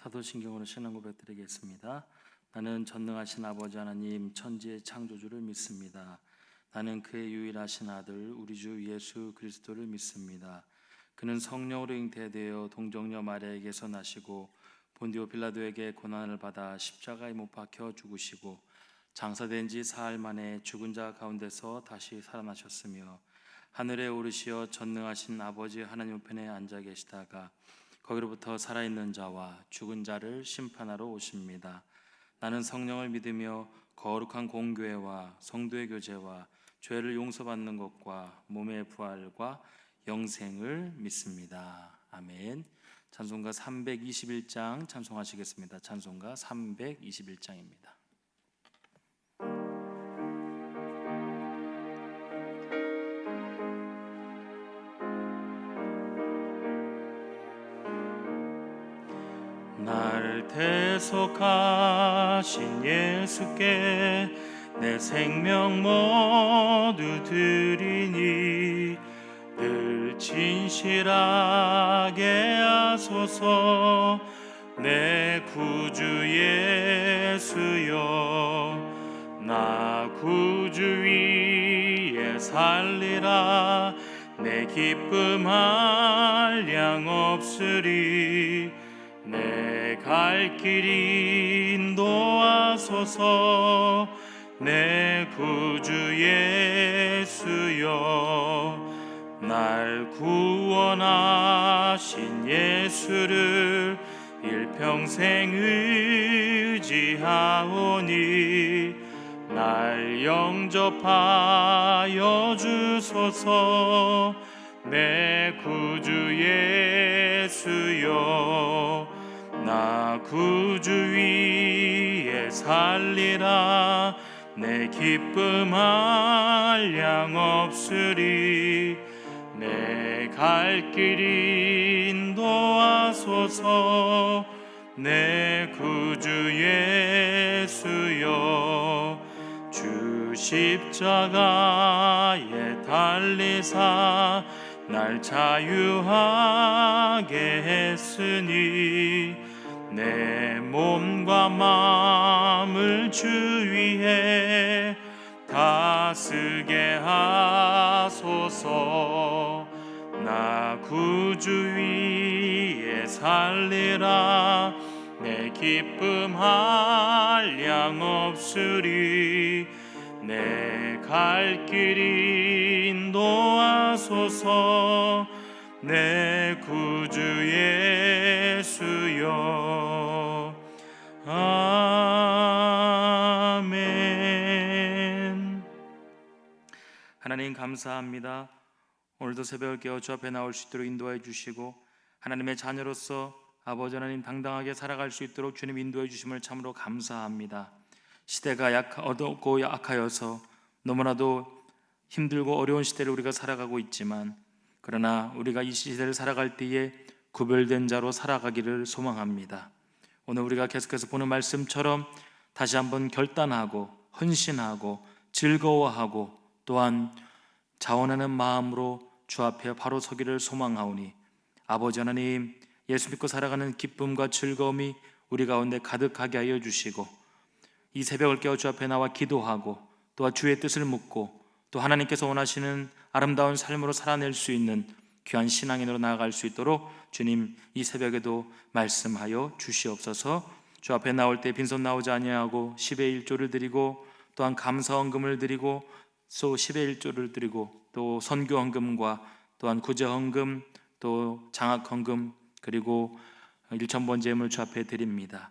사도신경으로 신앙 고백드리겠습니다. 나는 전능하신 아버지 하나님 천지의 창조주를 믿습니다. 나는 그의 유일하신 아들 우리 주 예수 그리스도를 믿습니다. 그는 성령으로 잉태되어 동정녀 마리아에게서 나시고 본디오 빌라도에게 고난을 받아 십자가에 못 박혀 죽으시고 장사된 지 사흘 만에 죽은 자 가운데서 다시 살아나셨으며 하늘에 오르시어 전능하신 아버지 하나님 우편에 앉아 계시다가 거기로부터 살아있는 자와 죽은 자를 심판하러 오십니다. 나는 성령을 믿으며 거룩한 공교회와 성도의 교제와 죄를 용서받는 것과 몸의 부활과 영생을 믿습니다. 아멘. 찬송가 321장 찬송하시겠습니다. 찬송가 321장입니다. 날 대속하신 예수께 내 생명 모두 드리니 늘 진실하게 하소서. 내 구주 예수여, 나 구주 위에 살리라. 내 기쁨 한량 없으리. 내 갈 길 인도하소서. 내 구주 예수여, 날 구원하신 예수를 일평생 의지하오니 날 영접하여 주소서. 내 구주 예수여, 나 구주 위에 살리라. 내 기쁨 한량 없으리. 내 갈 길 인도하소서. 내 구주 예수여, 주 십자가에 달리사 날 자유하게 했으니 내 몸과 마음을 주 위에 다스게 하소서. 나 구주 위에 살리라. 내 기쁨 한량 없으리. 내 갈 길 인도하소서. 내 구주 예수여. 아멘. 하나님 감사합니다. 오늘도 새벽을 깨워 주 앞에 나올 수 있도록 인도해 주시고 하나님의 자녀로서 아버지 하나님 당당하게 살아갈 수 있도록 주님 인도해 주심을 참으로 감사합니다. 시대가 어둡고 약하여서 너무나도 힘들고 어려운 시대를 우리가 살아가고 있지만, 그러나 우리가 이 시대를 살아갈 때에 구별된 자로 살아가기를 소망합니다. 오늘 우리가 계속해서 보는 말씀처럼 다시 한번 결단하고 헌신하고 즐거워하고 또한 자원하는 마음으로 주 앞에 바로 서기를 소망하오니 아버지 하나님, 예수 믿고 살아가는 기쁨과 즐거움이 우리 가운데 가득하게 하여 주시고 이 새벽을 깨워 주 앞에 나와 기도하고 또한 주의 뜻을 묻고 또 하나님께서 원하시는 아름다운 삶으로 살아낼 수 있는 귀한 신앙인으로 나아갈 수 있도록 주님 이 새벽에도 말씀하여 주시옵소서. 주 앞에 나올 때 빈손 나오지 아니하고 10의 1조를 드리고 또한 감사헌금을 드리고 또 10의 1조를 드리고 또 선교헌금과 또한 구제헌금 또 장학헌금 그리고 1,000번 제물 주 앞에 드립니다.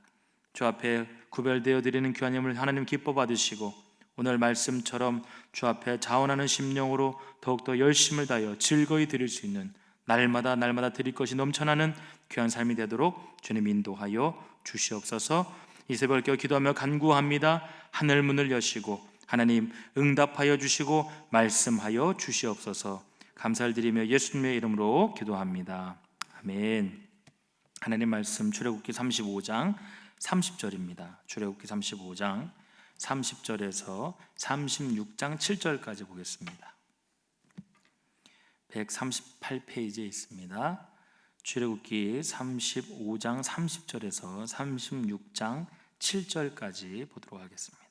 주 앞에 구별되어 드리는 귀한 예물 하나님 기뻐 받으시고 오늘 말씀처럼 주 앞에 자원하는 심령으로 더욱더 열심을 다하여 즐거이 드릴 수 있는 날마다 드릴 것이 넘쳐나는 귀한 삶이 되도록 주님 인도하여 주시옵소서. 이 새벽을 깨어 기도하며 간구합니다. 하늘 문을 여시고 하나님 응답하여 주시고 말씀하여 주시옵소서. 감사를 드리며 예수님의 이름으로 기도합니다. 아멘. 하나님 말씀 출애굽기 35장 30절입니다. 출애굽기 35장 30절에서 36장 7절까지 보겠습니다. 138페이지에 있습니다. 출애굽기 35장 30절에서 36장 7절까지 보도록 하겠습니다.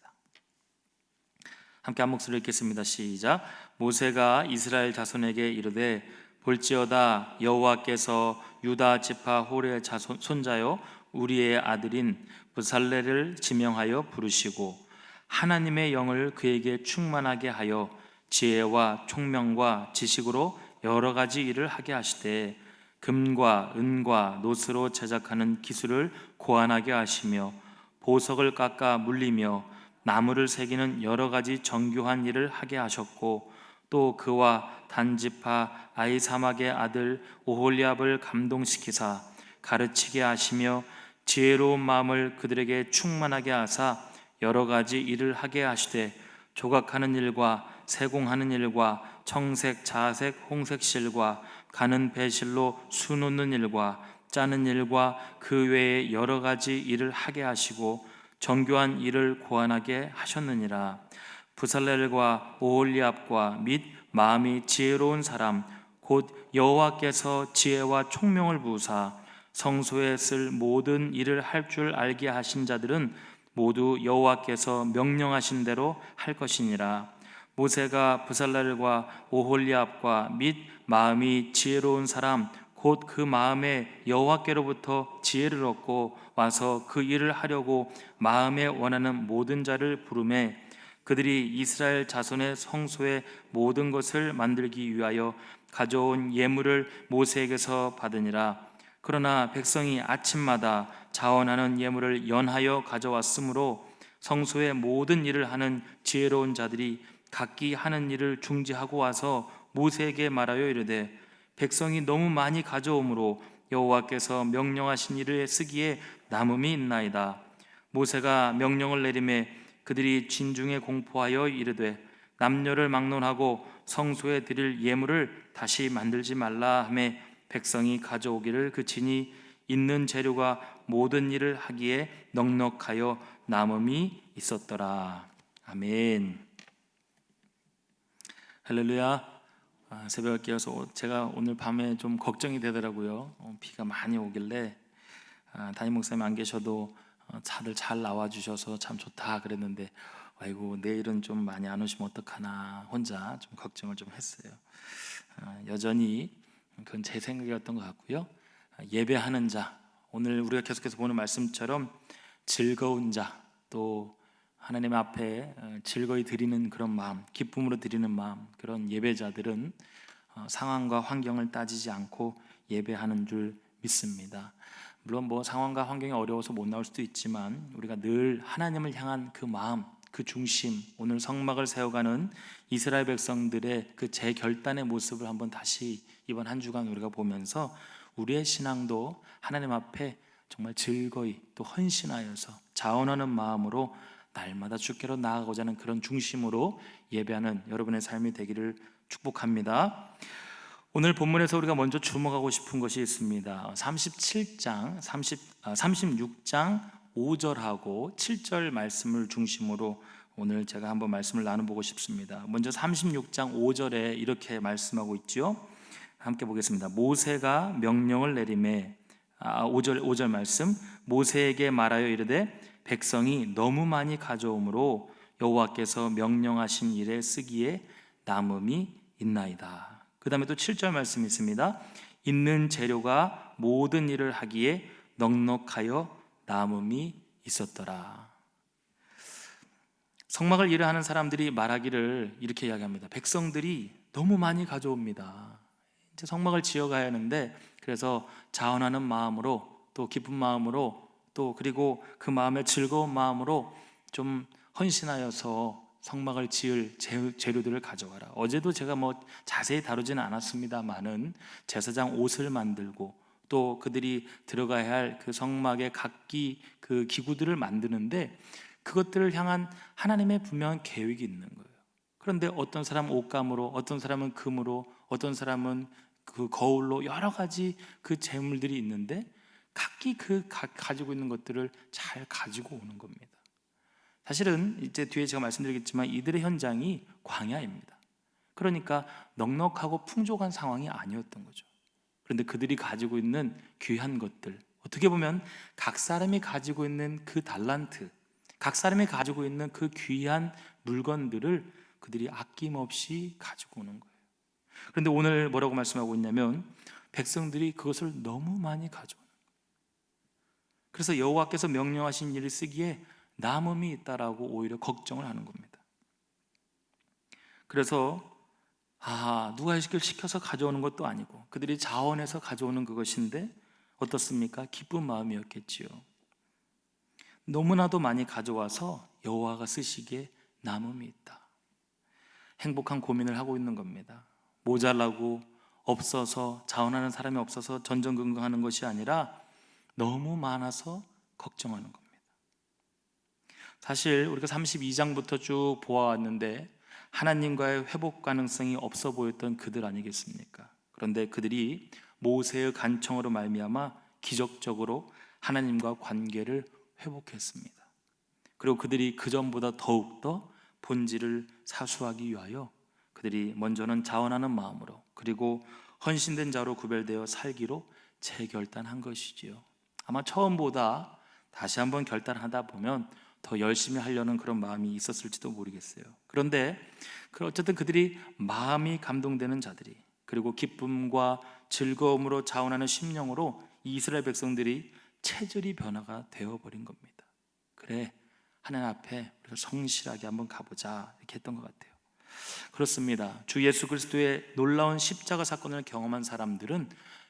함께 한 목소리로 읽겠습니다. 시작. 모세가 이스라엘 자손에게 이르되 볼지어다 여호와께서 유다 지파 홀의 손자요 우리의 아들인 브살렐을 지명하여 부르시고 하나님의 영을 그에게 충만하게 하여 지혜와 총명과 지식으로 여러 가지 일을 하게 하시되 금과 은과 노스로 제작하는 기술을 고안하게 하시며 보석을 깎아 물리며 나무를 새기는 여러 가지 정교한 일을 하게 하셨고 또 그와 단지파 아히사막의 아들 오홀리압을 감동시키사 가르치게 하시며 지혜로운 마음을 그들에게 충만하게 하사 여러 가지 일을 하게 하시되 조각하는 일과 세공하는 일과 청색, 자색, 홍색 실과 가는 배실로 수 놓는 일과 짜는 일과 그 외에 여러 가지 일을 하게 하시고 정교한 일을 고안하게 하셨느니라. 브살렐과 오홀리압과 및 마음이 지혜로운 사람 곧 여호와께서 지혜와 총명을 부으사 성소에 쓸 모든 일을 할 줄 알게 하신 자들은 모두 여호와께서 명령하신 대로 할 것이니라. 모세가 브살렐과 오홀리압과 및 마음이 지혜로운 사람 곧 그 마음에 여호와께로부터 지혜를 얻고 와서 그 일을 하려고 마음에 원하는 모든 자를 부르매 그들이 이스라엘 자손의 성소의 모든 것을 만들기 위하여 가져온 예물을 모세에게서 받으니라. 그러나 백성이 아침마다 자원하는 예물을 연하여 가져왔으므로 성소의 모든 일을 하는 지혜로운 자들이 각기 하는 일을 중지하고 와서 모세에게 말하여 이르되 백성이 너무 많이 가져오므로 여호와께서 명령하신 일을 쓰기에 남음이 있나이다. 모세가 명령을 내리매 그들이 진중에 공포하여 이르되 남녀를 막론하고 성소에 드릴 예물을 다시 만들지 말라 하매 백성이 가져오기를 그치니 있는 재료가 모든 일을 하기에 넉넉하여 남음이 있었더라. 아멘. 할렐루야. 새벽에 깨어서 제가 오늘 밤에 좀 걱정이 되더라고요. 비가 많이 오길래 담임 목사님 안 계셔도 다들 잘 나와주셔서 참 좋다 그랬는데 아이고 내일은 좀 많이 안 오시면 어떡하나 혼자 좀 걱정을 좀 했어요. 여전히 그건 제 생각이었던 것 같고요. 예배하는 자, 오늘 우리가 계속해서 보는 말씀처럼 즐거운 자, 또 하나님 앞에 즐거이 드리는 그런 마음, 기쁨으로 드리는 마음, 그런 예배자들은 상황과 환경을 따지지 않고 예배하는 줄 믿습니다. 물론 뭐 상황과 환경이 어려워서 못 나올 수도 있지만 우리가 늘 하나님을 향한 그 마음, 그 중심, 오늘 성막을 세워가는 이스라엘 백성들의 그 재결단의 모습을 한번 다시 이번 한 주간 우리가 보면서 우리의 신앙도 하나님 앞에 정말 즐거이 또 헌신하여서 자원하는 마음으로 날마다 주께로 나아가고자 하는 그런 중심으로 예배하는 여러분의 삶이 되기를 축복합니다. 오늘 본문에서 우리가 먼저 주목하고 싶은 것이 있습니다. 36장 5절하고 7절 말씀을 중심으로 오늘 제가 한번 말씀을 나눠보고 싶습니다. 먼저 36장 5절에 이렇게 말씀하고 있죠. 함께 보겠습니다. 모세가 명령을 내리매 5절 말씀 모세에게 말하여 이르되 백성이 너무 많이 가져오므로 여호와께서 명령하신 일에 쓰기에 남음이 있나이다. 그 다음에 또 7절 말씀이 있습니다. 있는 재료가 모든 일을 하기에 넉넉하여 남음이 있었더라. 성막을 일을 하는 사람들이 말하기를 이렇게 이야기합니다. 백성들이 너무 많이 가져옵니다. 이제 성막을 지어가야 하는데 그래서 자원하는 마음으로 또 기쁜 마음으로 또 그리고 그 마음의 즐거운 마음으로 좀 헌신하여서 성막을 지을 재료들을 가져와라. 어제도 제가 뭐 자세히 다루지는 않았습니다만은 제사장 옷을 만들고 또 그들이 들어가야 할 그 성막의 각기 그 기구들을 만드는데 그것들을 향한 하나님의 분명한 계획이 있는 거예요. 그런데 어떤 사람은 옷감으로, 어떤 사람은 금으로, 어떤 사람은 그 거울로 여러 가지 그 재물들이 있는데 각기 가지고 있는 것들을 잘 가지고 오는 겁니다. 사실은 이제 뒤에 제가 말씀드리겠지만 이들의 현장이 광야입니다. 그러니까 넉넉하고 풍족한 상황이 아니었던 거죠. 그런데 그들이 가지고 있는 귀한 것들, 어떻게 보면 각 사람이 가지고 있는 그 달란트, 각 사람이 가지고 있는 그 귀한 물건들을 그들이 아낌없이 가지고 오는 거예요. 그런데 오늘 뭐라고 말씀하고 있냐면 백성들이 그것을 너무 많이 가져오는 거예요. 그래서 여호와께서 명령하신 일을 쓰기에 남음이 있다라고 오히려 걱정을 하는 겁니다. 그래서 누가 이걸 시켜서 가져오는 것도 아니고 그들이 자원해서 가져오는 그것인데 어떻습니까? 기쁜 마음이었겠지요. 너무나도 많이 가져와서 여호와가 쓰시기에 남음이 있다. 행복한 고민을 하고 있는 겁니다. 모자라고 없어서, 자원하는 사람이 없어서 전전긍긍하는 것이 아니라 너무 많아서 걱정하는 겁니다. 사실 우리가 32장부터 쭉 보아왔는데 하나님과의 회복 가능성이 없어 보였던 그들 아니겠습니까? 그런데 그들이 모세의 간청으로 말미암아 기적적으로 하나님과 관계를 회복했습니다. 그리고 그들이 그전보다 더욱더 본질을 사수하기 위하여 그들이 먼저는 자원하는 마음으로, 그리고 헌신된 자로 구별되어 살기로 재결단한 것이지요. 아마 처음보다 다시 한번 결단하다 보면 더 열심히 하려는 그런 마음이 있었을지도 모르겠어요. 그런데 어쨌든 그들이 마음이 감동되는 자들이, 그리고 기쁨과 즐거움으로 자원하는 심령으로 이 이스라엘 백성들이 체질이 변화가 되어버린 겁니다. 그래, 하나님 앞에 성실하게 한번 가보자, 이렇게 했던 것 같아요. 그렇습니다. 주 예수 그리스도의 놀라운 십자가 사건을 경험한 사람들은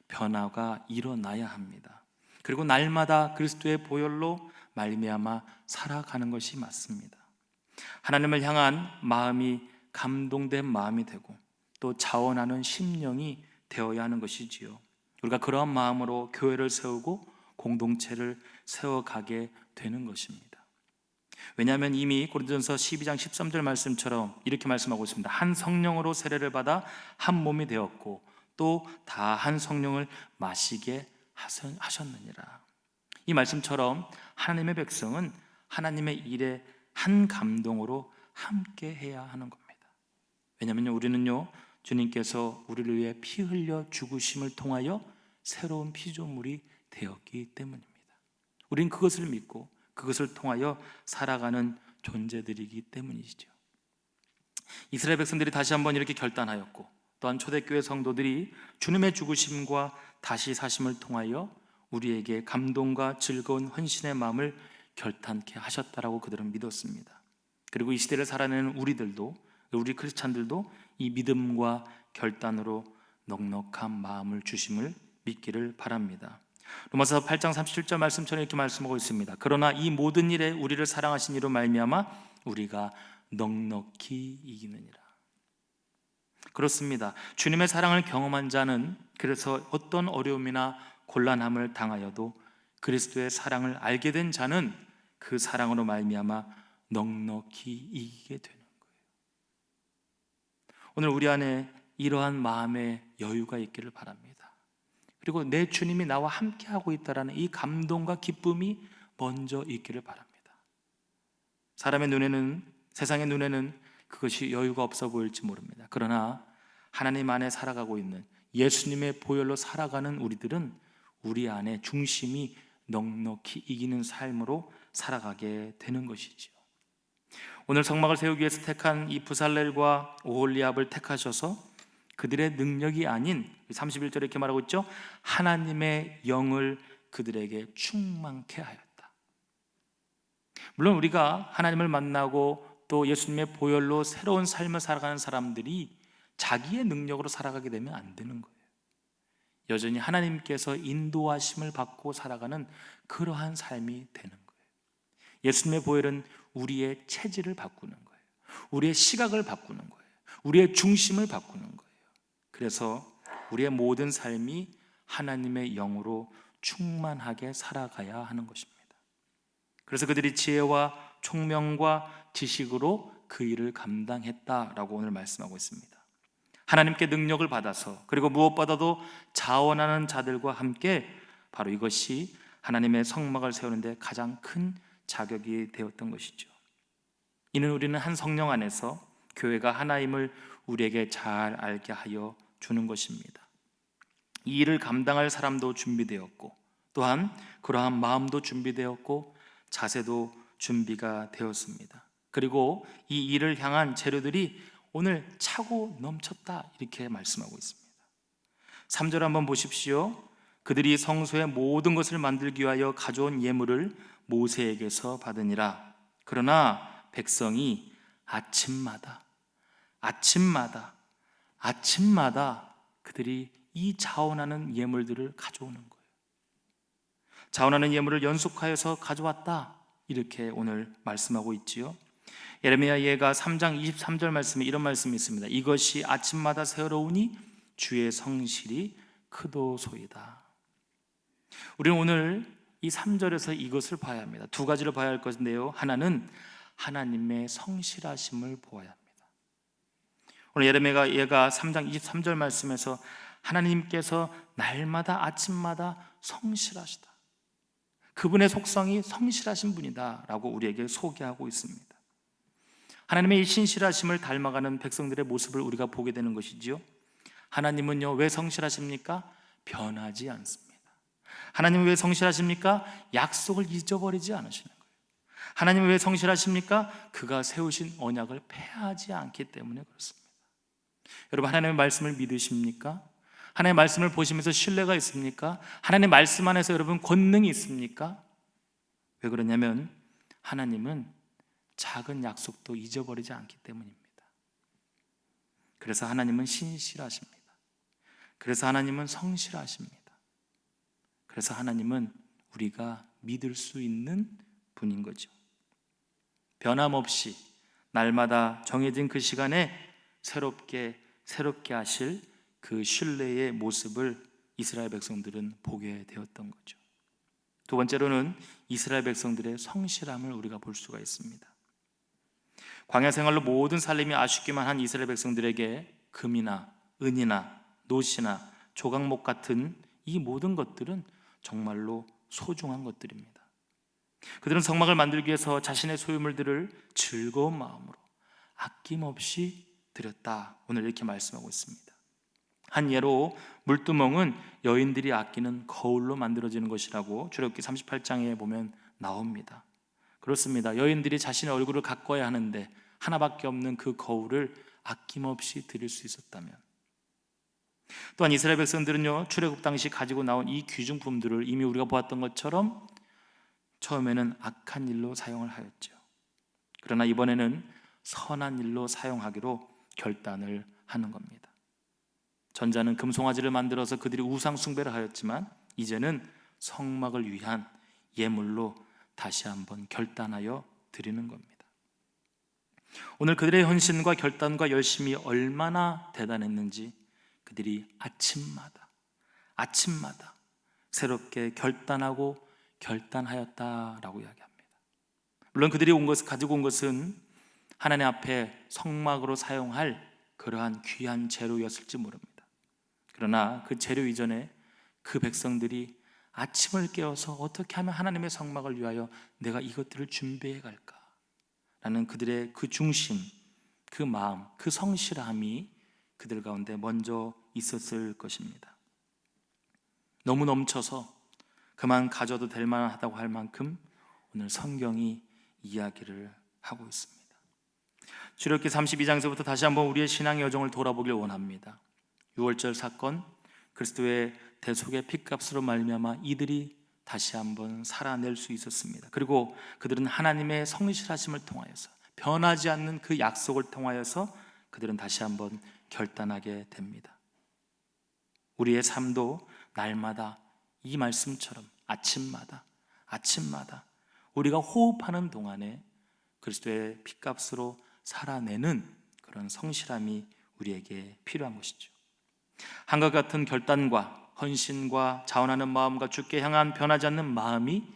변화가 일어나야 합니다. 그리고 날마다 그리스도의 보혈로 말미암아 살아가는 것이 맞습니다. 하나님을 향한 마음이 감동된 마음이 되고 또 자원하는 심령이 되어야 하는 것이지요. 우리가 그러한 마음으로 교회를 세우고 공동체를 세워가게 되는 것입니다. 왜냐하면 이미 고린도전서 12장 13절 말씀처럼 이렇게 말씀하고 있습니다. 한 성령으로 세례를 받아 한 몸이 되었고 또 다 한 성령을 마시게 하셨느니라. 이 말씀처럼 하나님의 백성은 하나님의 일에 한 감동으로 함께 해야 하는 겁니다. 왜냐하면 우리는요, 주님께서 우리를 위해 피 흘려 죽으심을 통하여 새로운 피조물이 되었기 때문입니다. 우린 그것을 믿고 그것을 통하여 살아가는 존재들이기 때문이시죠. 이스라엘 백성들이 다시 한번 이렇게 결단하였고, 또한 초대교회 성도들이 주님의 죽으심과 다시 사심을 통하여 우리에게 감동과 즐거운 헌신의 마음을 결단케 하셨다라고 그들은 믿었습니다. 그리고 이 시대를 살아내는 우리 크리스찬들도 이 믿음과 결단으로 넉넉한 마음을 주심을 믿기를 바랍니다. 로마서 8장 37절 말씀처럼 이렇게 말씀하고 있습니다. 그러나 이 모든 일에 우리를 사랑하신 이로 말미암아 우리가 넉넉히 이기느니라. 그렇습니다. 주님의 사랑을 경험한 자는 그래서 어떤 어려움이나 곤란함을 당하여도 그리스도의 사랑을 알게 된 자는 그 사랑으로 말미암아 넉넉히 이기게 되는 거예요. 오늘 우리 안에 이러한 마음의 여유가 있기를 바랍니다. 그리고 내 주님이 나와 함께하고 있다는 이 감동과 기쁨이 먼저 있기를 바랍니다. 사람의 눈에는, 세상의 눈에는 그것이 여유가 없어 보일지 모릅니다. 그러나 하나님 안에 살아가고 있는 예수님의 보혈로 살아가는 우리들은 우리 안에 중심이 넉넉히 이기는 삶으로 살아가게 되는 것이지요. 오늘 성막을 세우기 위해서 택한 이 부살렐과 오홀리압을 택하셔서 그들의 능력이 아닌 31절에 이렇게 말하고 있죠. 하나님의 영을 그들에게 충만케 하였다. 물론 우리가 하나님을 만나고 또 예수님의 보혈로 새로운 삶을 살아가는 사람들이 자기의 능력으로 살아가게 되면 안 되는 거예요. 여전히 하나님께서 인도하심을 받고 살아가는 그러한 삶이 되는 거예요. 예수님의 보혈은 우리의 체질을 바꾸는 거예요. 우리의 시각을 바꾸는 거예요. 우리의 중심을 바꾸는 거예요. 그래서 우리의 모든 삶이 하나님의 영으로 충만하게 살아가야 하는 것입니다. 그래서 그들이 지혜와 총명과 지식으로 그 일을 감당했다라고 오늘 말씀하고 있습니다. 하나님께 능력을 받아서, 그리고 무엇보다도 자원하는 자들과 함께 바로 이것이 하나님의 성막을 세우는데 가장 큰 자격이 되었던 것이죠. 이는 우리는 한 성령 안에서 교회가 하나임을 우리에게 잘 알게 하여 주는 것입니다. 이 일을 감당할 사람도 준비되었고, 또한 그러한 마음도 준비되었고, 자세도 준비가 되었습니다. 그리고 이 일을 향한 재료들이 오늘 차고 넘쳤다, 이렇게 말씀하고 있습니다. 3절 한번 보십시오. 그들이 성소의 모든 것을 만들기 위하여 가져온 예물을 모세에게서 받으니라. 그러나 백성이 아침마다 그들이 이 자원하는 예물들을 가져오는 거예요. 자원하는 예물을 연속하여서 가져왔다, 이렇게 오늘 말씀하고 있지요. 예레미야 예가 3장 23절 말씀에 이런 말씀이 있습니다. 이것이 아침마다 새로우니 주의 성실이 크도소이다. 우리는 오늘 이 3절에서 이것을 봐야 합니다. 두 가지를 봐야 할 것인데요, 하나는 하나님의 성실하심을 보아야 합니다. 오늘 예레미야 예가 3장 23절 말씀에서 하나님께서 날마다 아침마다 성실하시다, 그분의 속성이 성실하신 분이다 라고 우리에게 소개하고 있습니다. 하나님의 이 신실하심을 닮아가는 백성들의 모습을 우리가 보게 되는 것이지요. 하나님은요, 왜 성실하십니까? 변하지 않습니다. 하나님은 왜 성실하십니까? 약속을 잊어버리지 않으시는 거예요. 하나님은 왜 성실하십니까? 그가 세우신 언약을 폐하지 않기 때문에 그렇습니다. 여러분, 하나님의 말씀을 믿으십니까? 하나님의 말씀을 보시면서 신뢰가 있습니까? 하나님의 말씀 안에서 여러분 권능이 있습니까? 왜 그러냐면 하나님은 작은 약속도 잊어버리지 않기 때문입니다. 그래서 하나님은 신실하십니다. 그래서 하나님은 성실하십니다. 그래서 하나님은 우리가 믿을 수 있는 분인 거죠. 변함없이 날마다 정해진 그 시간에 새롭게 하실 그 신뢰의 모습을 이스라엘 백성들은 보게 되었던 거죠. 두 번째로는 이스라엘 백성들의 성실함을 우리가 볼 수가 있습니다. 광야 생활로 모든 살림이 아쉽기만 한 이스라엘 백성들에게 금이나 은이나 노시나 조각목 같은 이 모든 것들은 정말로 소중한 것들입니다. 그들은 성막을 만들기 위해서 자신의 소유물들을 즐거운 마음으로 아낌없이 드렸다, 오늘 이렇게 말씀하고 있습니다. 한 예로 물두멍은 여인들이 아끼는 거울로 만들어지는 것이라고 출애굽기 38장에 보면 나옵니다. 그렇습니다. 여인들이 자신의 얼굴을 가꿔야 하는데 하나밖에 없는 그 거울을 아낌없이 드릴 수 있었다면, 또한 이스라엘 백성들은요, 출애굽 당시 가지고 나온 이 귀중품들을 이미 우리가 보았던 것처럼 처음에는 악한 일로 사용을 하였죠. 그러나 이번에는 선한 일로 사용하기로 결단을 하는 겁니다. 전자는 금송아지를 만들어서 그들이 우상 숭배를 하였지만 이제는 성막을 위한 예물로 다시 한번 결단하여 드리는 겁니다. 오늘 그들의 헌신과 결단과 열심이 얼마나 대단했는지 그들이 아침마다 새롭게 결단하고 결단하였다라고 이야기합니다. 물론 그들이 가지고 온 것은 하나님 앞에 성막으로 사용할 그러한 귀한 재료였을지 모릅니다. 그러나 그 재료 이전에 그 백성들이 아침을 깨어서 어떻게 하면 하나님의 성막을 위하여 내가 이것들을 준비해 갈까 라는 그들의 그 중심, 그 마음, 그 성실함이 그들 가운데 먼저 있었을 것입니다. 너무 넘쳐서 그만 가져도 될 만하다고 할 만큼 오늘 성경이 이야기를 하고 있습니다. 출애굽기 32장에서부터 다시 한번 우리의 신앙의 여정을 돌아보길 원합니다. 6월절 사건, 그리스도의 대속의 핏값으로 말미암아 이들이 다시 한번 살아낼 수 있었습니다. 그리고 그들은 하나님의 성실하심을 통하여서, 변하지 않는 그 약속을 통하여서 그들은 다시 한번 결단하게 됩니다. 우리의 삶도 날마다 이 말씀처럼 아침마다 우리가 호흡하는 동안에 그리스도의 핏값으로 살아내는 그런 성실함이 우리에게 필요한 것이죠. 한과 같은 결단과 헌신과 자원하는 마음과 주께 향한 변하지 않는 마음이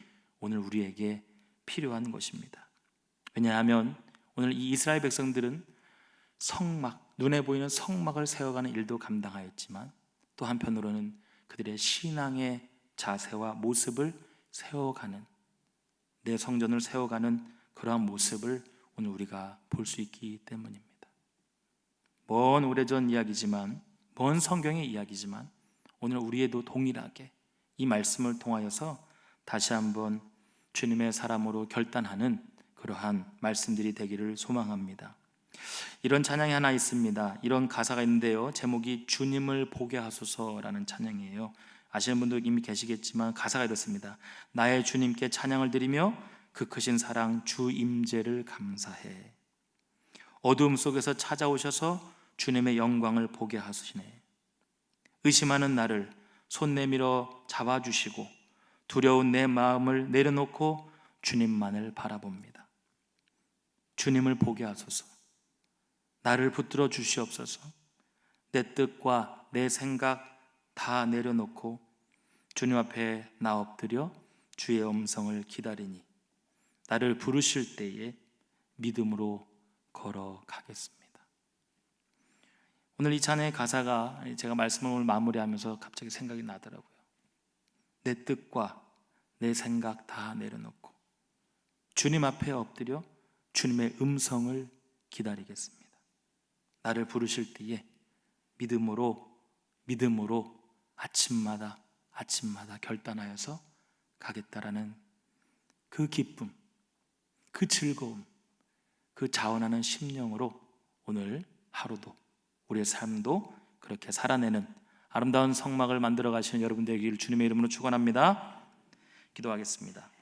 오늘 우리에게 필요한 것입니다. 왜냐하면 오늘 이 이스라엘 백성들은 성막, 눈에 보이는 성막을 세워가는 일도 감당하였지만 또 한편으로는 그들의 신앙의 자세와 모습을 세워가는, 내 성전을 세워가는 그러한 모습을 오늘 우리가 볼 수 있기 때문입니다. 먼 오래전 이야기지만, 먼 성경의 이야기지만 오늘 우리에도 동일하게 이 말씀을 통하여서 다시 한번 주님의 사람으로 결단하는 그러한 말씀들이 되기를 소망합니다. 이런 찬양이 하나 있습니다. 이런 가사가 있는데요, 제목이 주님을 보게 하소서라는 찬양이에요. 아시는 분도 이미 계시겠지만 가사가 이렇습니다. 나의 주님께 찬양을 드리며 그 크신 사랑 주 임재를 감사해. 어두움 속에서 찾아오셔서 주님의 영광을 보게 하시네. 의심하는 나를 손 내밀어 잡아주시고 두려운 내 마음을 내려놓고 주님만을 바라봅니다. 주님을 보게 하소서. 나를 붙들어 주시옵소서. 내 뜻과 내 생각 다 내려놓고 주님 앞에 나 엎드려 주의 음성을 기다리니 나를 부르실 때에 믿음으로 걸어가겠습니다. 오늘 이 찬양의 가사가 제가 말씀을 오늘 마무리하면서 갑자기 생각이 나더라고요. 내 뜻과 내 생각 다 내려놓고 주님 앞에 엎드려 주님의 음성을 기다리겠습니다. 나를 부르실 때에 믿음으로 아침마다 결단하여서 가겠다라는 그 기쁨, 그 즐거움, 그 자원하는 심령으로 오늘 하루도 우리의 삶도 그렇게 살아내는 아름다운 성막을 만들어 가시는 여러분 되기를 주님의 이름으로 축원합니다. 기도하겠습니다.